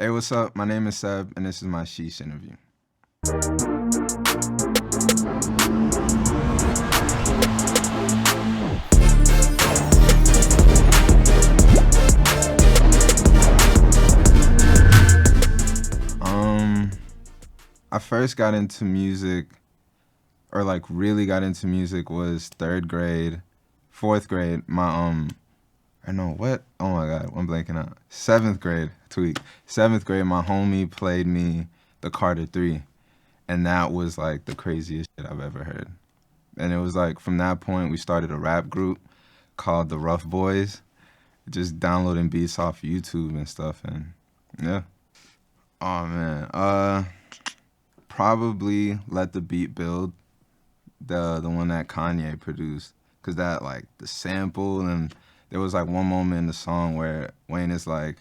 Hey, what's up? My name is Seb, and this is my Sheesh Interview. I first got into music, or like really got into music, was third grade, fourth grade. I know what? Oh my God, I'm blanking out. Seventh grade, tweak. Seventh grade, my homie played me the Carter 3, and that was like the craziest shit I've ever heard. And it was like from that point, we started a rap group called the Rough Boys, just downloading beats off YouTube and stuff, and yeah. Oh man, probably Let the Beat Build, the one that Kanye produced, cause that like the sample, and there was like one moment in the song where Wayne is like,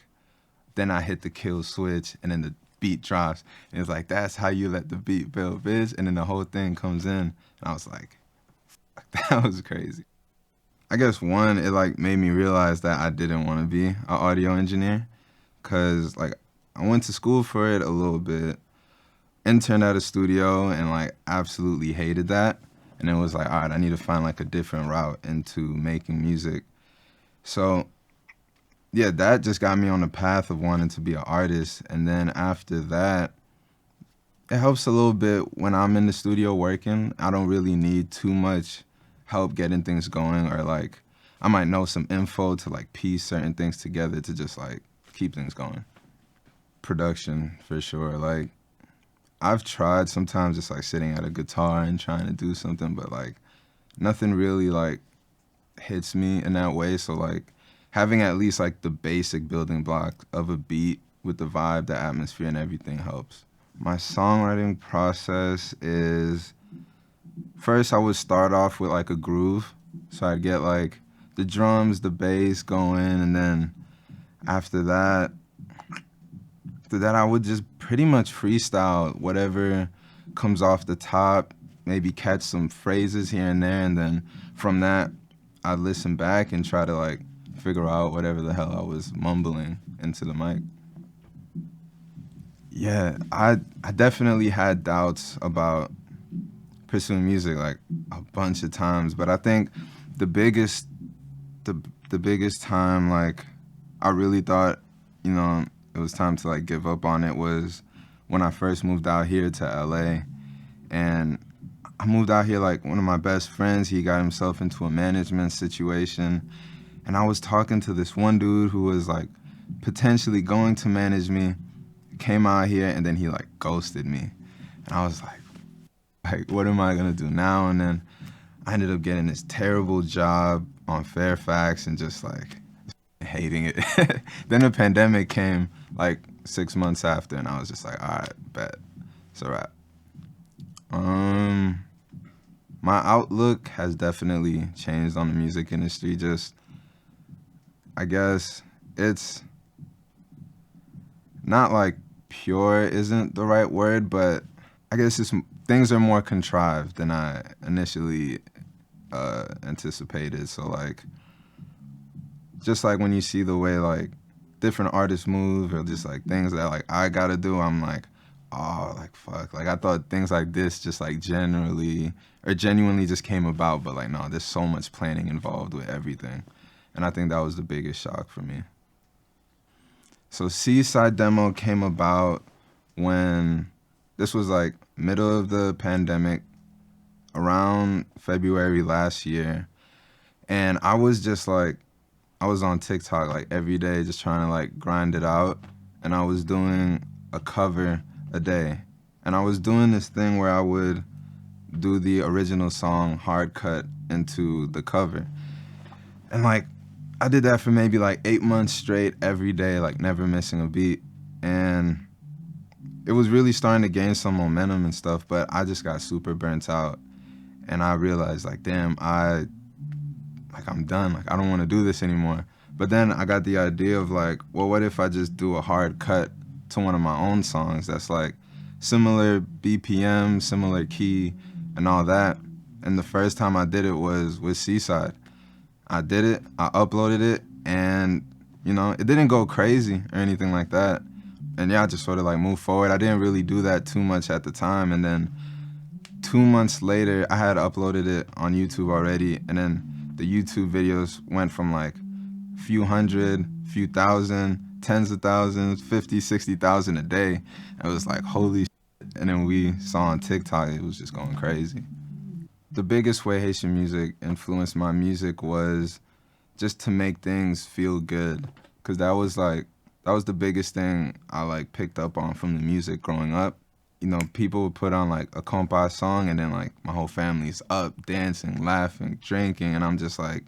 then I hit the kill switch, and then the beat drops, and it's like, that's how you let the beat build, bitch, and then the whole thing comes in, and I was like, that was crazy. I guess one, it like made me realize that I didn't want to be an audio engineer, cause like I went to school for it a little bit, interned at a studio, and like absolutely hated that. And it was like, all right, I need to find like a different route into making music. So yeah, that just got me on the path of wanting to be an artist. And then after that, it helps a little bit when I'm in the studio working. I don't really need too much help getting things going, or like I might know some info to like piece certain things together to just like keep things going. Production for sure. Like I've tried sometimes just like sitting at a guitar and trying to do something, but like nothing really like hits me in that way. So like having at least like the basic building block of a beat with the vibe, the atmosphere, and everything helps. My songwriting process is, first I would start off with like a groove. So I'd get like the drums, the bass going, and then after that, I would just pretty much freestyle whatever comes off the top, maybe catch some phrases here and there, and then from that, I'd listen back and try to like figure out whatever the hell I was mumbling into the mic. Yeah, I definitely had doubts about pursuing music like a bunch of times, but I think the biggest the biggest time like I really thought, it was time to like give up on it was when I first moved out here to LA. And I moved out here like one of my best friends, he got himself into a management situation, and I was talking to this one dude who was like potentially going to manage me, came out here, and then he like ghosted me. And I was like what am I gonna do now? And then I ended up getting this terrible job on Fairfax and just like hating it. Then the pandemic came like 6 months after, and I was just like, all right, bet, it's a wrap. My outlook has definitely changed on the music industry. Just, I guess it's not like pure isn't the right word, but I guess it's things are more contrived than I initially anticipated. So like, just like when you see the way like different artists move, or just like things that like I gotta do, I'm like, oh, like fuck. Like I thought things like this just like genuinely just came about, but like no, there's so much planning involved with everything. And I think that was the biggest shock for me. So Seaside Demo came about when this was like middle of the pandemic, around February last year. And I was just like, I was on TikTok like every day just trying to like grind it out, and I was doing a cover a day. And I was doing this thing where I would do the original song hard cut into the cover. And like I did that for maybe like 8 months straight every day, like never missing a beat. And it was really starting to gain some momentum and stuff, but I just got super burnt out. And I realized like, damn, I'm done. Like, I don't want to do this anymore. But then I got the idea of like, well, what if I just do a hard cut to one of my own songs that's like similar BPM, similar key, and all that. And the first time I did it was with Seaside. I did it, I uploaded it, and it didn't go crazy or anything like that. And yeah, I just sort of like moved forward. I didn't really do that too much at the time, and then 2 months later, I had uploaded it on YouTube already, and then the YouTube videos went from like few hundred, few thousand, tens of thousands, 50, 60,000 a day. And it was like, holy shit. And then we saw on TikTok, it was just going crazy. The biggest way Haitian music influenced my music was just to make things feel good. Cause that was the biggest thing I like picked up on from the music growing up. You know, people would put on like a compas song and then like my whole family's up, dancing, laughing, drinking, and I'm just like,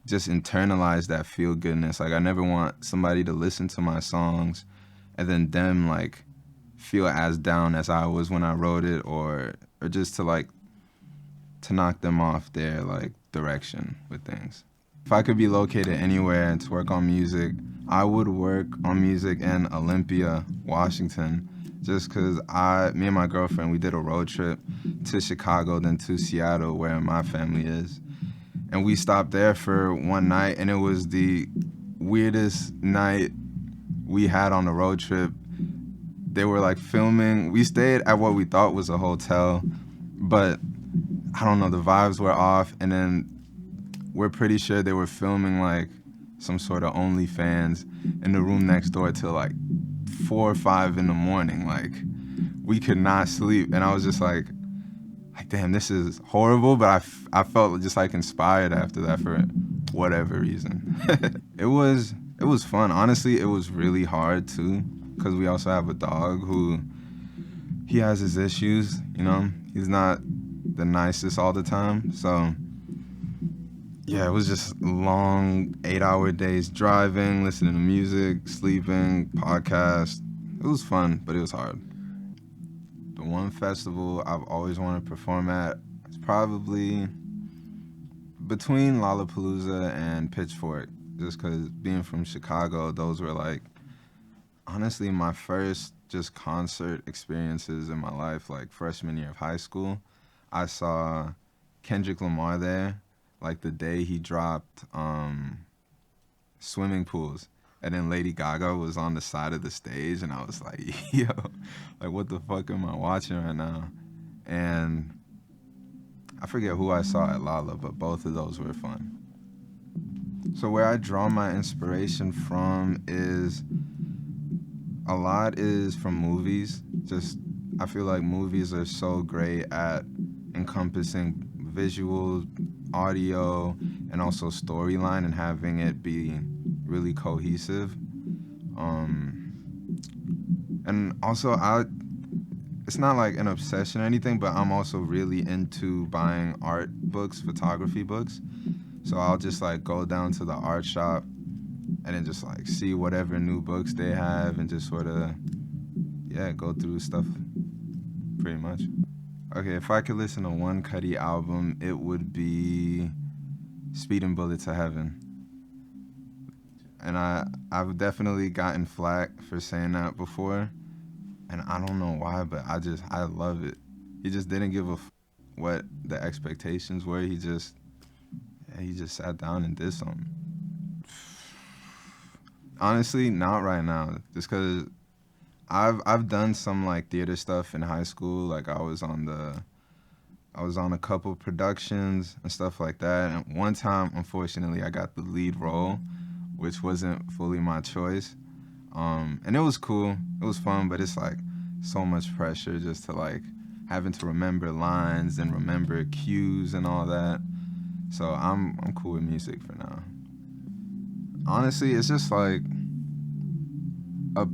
just internalize that feel goodness. Like I never want somebody to listen to my songs and then them like feel as down as I was when I wrote it, or just to like to knock them off their like direction with things. If I could be located anywhere and to work on music, I would work on music in Olympia, Washington, just because me and my girlfriend, we did a road trip to Chicago, then to Seattle, where my family is. And we stopped there for one night, and it was the weirdest night we had on the road trip. They were like filming. We stayed at what we thought was a hotel, but I don't know, the vibes were off, and then we're pretty sure they were filming like some sort of OnlyFans in the room next door till like 4 or 5 in the morning. Like we could not sleep, and I was just like damn, this is horrible, but I felt just like inspired after that for whatever reason. It was fun. Honestly, it was really hard too, because we also have a dog who, he has his issues, you know? He's not the nicest all the time, so yeah, it was just long 8-hour days driving, listening to music, sleeping, podcasts. It was fun, but it was hard. The one festival I've always wanted to perform at is probably between Lollapalooza and Pitchfork, just because being from Chicago, those were like, honestly, my first just concert experiences in my life, like freshman year of high school. I saw Kendrick Lamar there, like the day he dropped Swimming Pools. And then Lady Gaga was on the side of the stage, and I was like, yo, like, what the fuck am I watching right now? And I forget who I saw at Lala, but both of those were fun. So where I draw my inspiration from is, a lot is from movies. Just, I feel like movies are so great at encompassing visual, audio, and also storyline, and having it be really cohesive. And also, it's not like an obsession or anything, but I'm also really into buying art books, photography books. So I'll just like go down to the art shop and then just like see whatever new books they have and just sort of, yeah, go through stuff pretty much. Okay, if I could listen to one Cudi album, it would be Speedin' Bullet to Heaven. And I've definitely gotten flack for saying that before, and I don't know why, but I love it. He just didn't give a what the expectations were. He just sat down and did something. Honestly, not right now, just because I've done some like theater stuff in high school. Like I was on a couple productions and stuff like that. And one time, unfortunately, I got the lead role, which wasn't fully my choice. And it was cool. It was fun, but it's like so much pressure just to like having to remember lines and remember cues and all that. So I'm cool with music for now. Honestly, it's just like a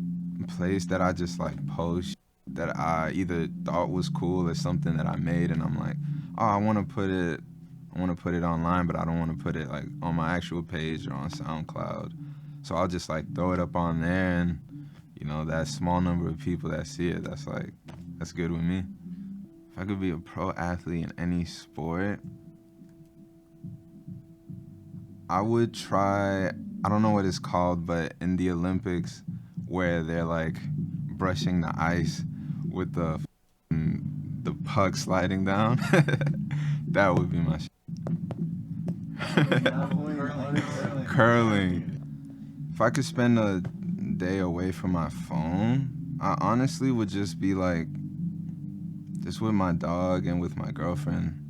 place that I just like post that I either thought was cool or something that I made, and I'm like, oh, I want to put it online, but I don't want to put it like on my actual page or on SoundCloud. So I'll just like throw it up on there, and you know, that small number of people that see it, that's good with me. If I could be a pro athlete in any sport, I would try, I don't know what it's called, but in the Olympics where they're like brushing the ice with the puck sliding down, that would be my Curling. If I could spend a day away from my phone, I honestly would just be like, just with my dog and with my girlfriend.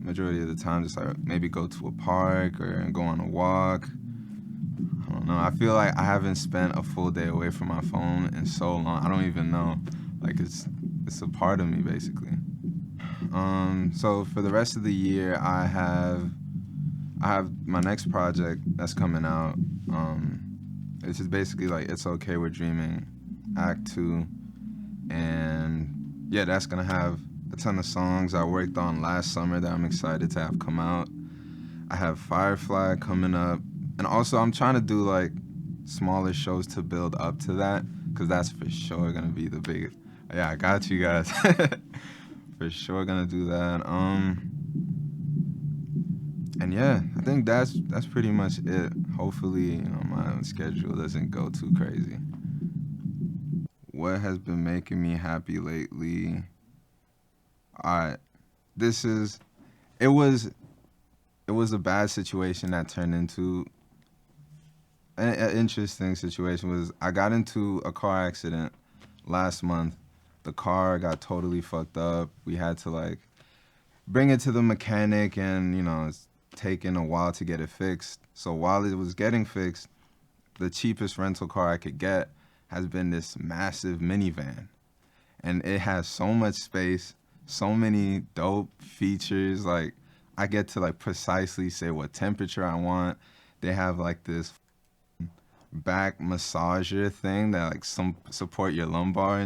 Majority of the time, just like maybe go to a park or go on a walk. I don't know. I feel like I haven't spent a full day away from my phone in so long. I don't even know. Like it's a part of me basically. So for the rest of the year, I have my next project that's coming out. It's just basically like It's Okay We're Dreaming, Act Two, and yeah, that's gonna have a ton of songs I worked on last summer that I'm excited to have come out. I have Firefly coming up, and also I'm trying to do like smaller shows to build up to that, cause that's for sure gonna be the biggest. Yeah, I got you guys. For sure gonna do that. And yeah, I think that's pretty much it. Hopefully, my schedule doesn't go too crazy. What has been making me happy lately? Alright, this is it was it was a bad situation that turned into an interesting situation. Was I got into a car accident last month. The car got totally fucked up. We had to like bring it to the mechanic, and it's taken a while to get it fixed. So while it was getting fixed, the cheapest rental car I could get has been this massive minivan, and it has so much space, so many dope features. Like I get to like precisely say what temperature I want. They have like this back massager thing that like some support your lumbar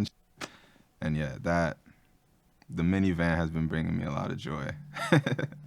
and yeah, that the minivan has been bringing me a lot of joy.